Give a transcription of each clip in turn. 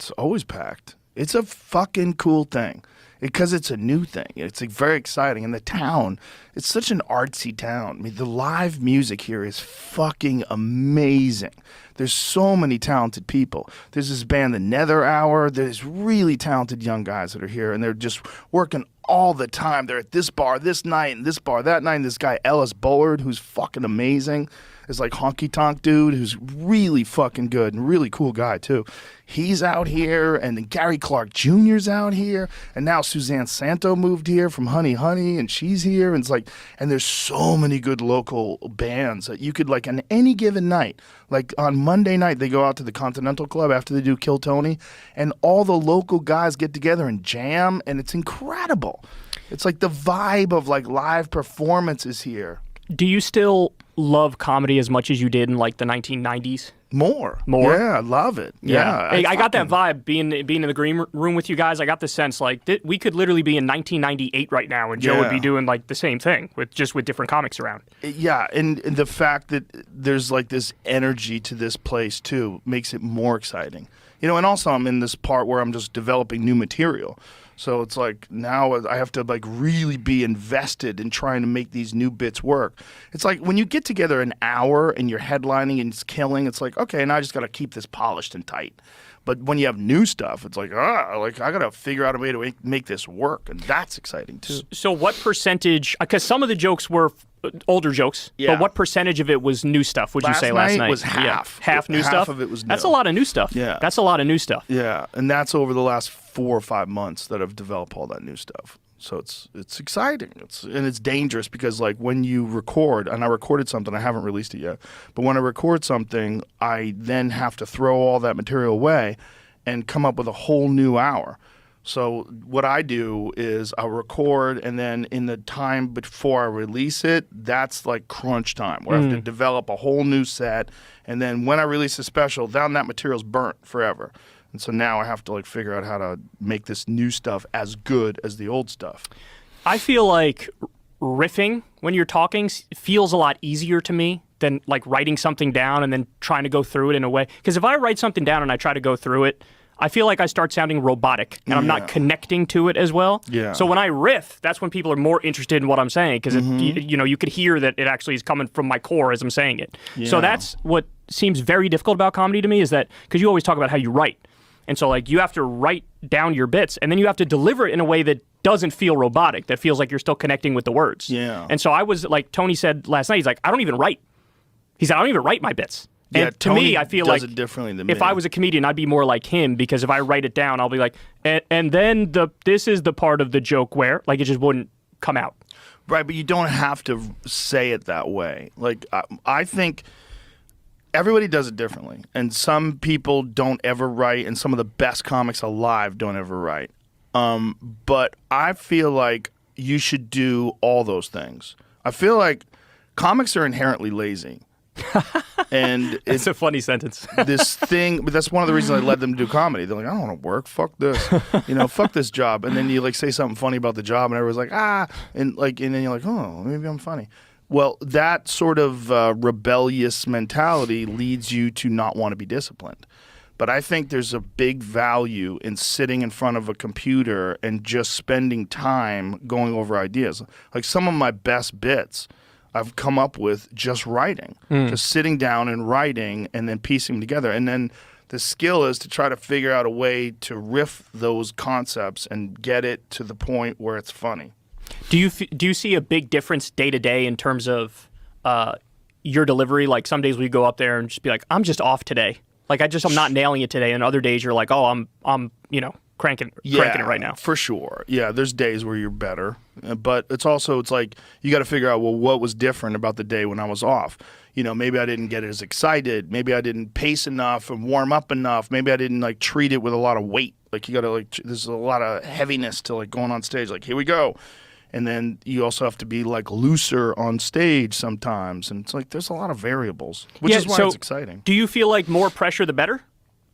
It's always packed. It's a fucking cool thing because it's a new thing. It's like very exciting. And the town, it's such an artsy town. I mean, the live music here is fucking amazing. There's so many talented people. There's this band, The Nether Hour. There's really talented young guys that are here, and they're just working all the time. They're at this bar this night and this bar that night. And this guy, Ellis Bullard, who's fucking amazing, is like honky tonk dude who's really fucking good and really cool guy too. He's out here, and then Gary Clark Jr.'s out here, and now Suzanne Santo moved here from Honey Honey, and she's here, and it's like, and there's so many good local bands that you could, like, on any given night, like on Monday night they go out to the Continental Club after they do Kill Tony, and all the local guys get together and jam, and it's incredible. It's like the vibe of like live performances here. Do you still love comedy as much as you did in like the 1990s? More. Yeah, I love it. Yeah. Hey, I got that vibe being in the green room with you guys. I got the sense like we could literally be in 1998 right now, and Joe would be doing like the same thing with different comics around. Yeah, and the fact that there's like this energy to this place too makes it more exciting. You know, and also I'm in this part where I'm just developing new material. So it's like now I have to like really be invested in trying to make these new bits work. It's like when you get together an hour and you're headlining and it's killing, it's like, okay, now I just got to keep this polished and tight. But when you have new stuff, it's like, like I got to figure out a way to make this work. And that's exciting too. So what percentage, because some of the jokes were older jokes, but what percentage of it was new stuff, would you say last night? Was half. Yeah. Half new stuff? Half of it was new. That's a lot of new stuff. Yeah. That's a lot of new stuff. Yeah, and that's over the last 4 or 5 months that I've developed all that new stuff. So it's exciting. And it's dangerous because like when you record, and I recorded something, I haven't released it yet, but when I record something, I then have to throw all that material away and come up with a whole new hour. So what I do is I'll record, and then in the time before I release it, that's like crunch time, where I have to develop a whole new set, and then when I release a special, then that material's burnt forever. And so now I have to like figure out how to make this new stuff as good as the old stuff. I feel like riffing when you're talking feels a lot easier to me than like writing something down and then trying to go through it in a way. Because if I write something down and I try to go through it, I feel like I start sounding robotic, and I'm not connecting to it as well. Yeah. So when I riff, that's when people are more interested in what I'm saying, because you could hear that it actually is coming from my core as I'm saying it. Yeah. So that's what seems very difficult about comedy to me, is that because you always talk about how you write, and so like you have to write down your bits, and then you have to deliver it in a way that doesn't feel robotic, that feels like you're still connecting with the words. Yeah. And so I was like, Tony said last night, he's like, I don't even write. He said, I don't even write my bits. Yeah, and to me, I feel like it differently than if me. I was a comedian, I'd be more like him, because if I write it down, I'll be like, and then this is the part of the joke where, like, it just wouldn't come out. Right, but you don't have to say it that way. Like, I think everybody does it differently, and some people don't ever write, and some of the best comics alive don't ever write. But I feel like you should do all those things. I feel like comics are inherently lazy. And it's a funny sentence. This thing, but that's one of the reasons I led them to do comedy. They're like, I don't want to work. Fuck this. Fuck this job. And then you like say something funny about the job, and everyone's like, and then you're like, oh, maybe I'm funny. Well, that sort of rebellious mentality leads you to not want to be disciplined. But I think there's a big value in sitting in front of a computer and just spending time going over ideas. Like some of my best bits I've come up with just writing, just sitting down and writing and then piecing them together. And then the skill is to try to figure out a way to riff those concepts and get it to the point where it's funny. Do you see a big difference day to day in terms of your delivery? Like some days we go up there and just be like, I'm just off today. Like I'm not nailing it today. And other days you're like, oh, I'm cranking it right now. For sure. Yeah, there's days where you're better. But it's like you got to figure out, well, what was different about the day when I was off? Maybe I didn't get as excited. Maybe I didn't pace enough and warm up enough. Maybe I didn't like treat it with a lot of weight. Like you got to there's a lot of heaviness to like going on stage. Like, here we go. And then you also have to be like looser on stage sometimes. And it's like there's a lot of variables, which is why it's exciting. Do you feel like more pressure the better?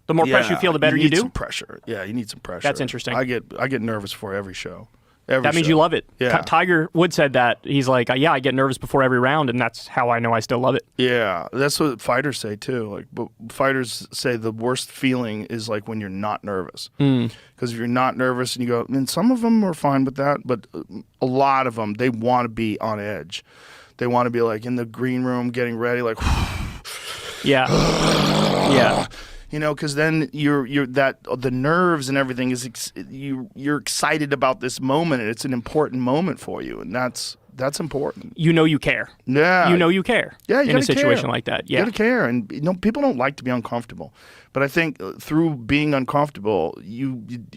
The more pressure you feel, the better you do? You need some pressure. Yeah, you need some pressure. That's interesting. I get nervous for every show. That means you love it. Yeah. Tiger Woods said that. He's like, yeah, I get nervous before every round, and that's how I know I still love it. Yeah, that's what fighters say too. Like, but fighters say the worst feeling is like when you're not nervous. Because if you're not nervous and you go, and some of them are fine with that, but a lot of them, they want to be on edge. They want to be like in the green room getting ready, like, yeah, yeah. You know, because then the nerves and everything is you're excited about this moment, and it's an important moment for you, and that's important. You know you care. Yeah, you know you care. Yeah, you in a situation care. like that. Yeah, you gotta care, and people don't like to be uncomfortable, but I think through being uncomfortable,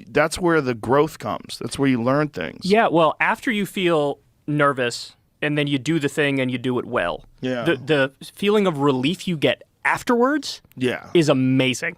that's where the growth comes. That's where you learn things. Yeah. Well, after you feel nervous, and then you do the thing and you do it well. Yeah. The feeling of relief you get afterwards yeah. is amazing.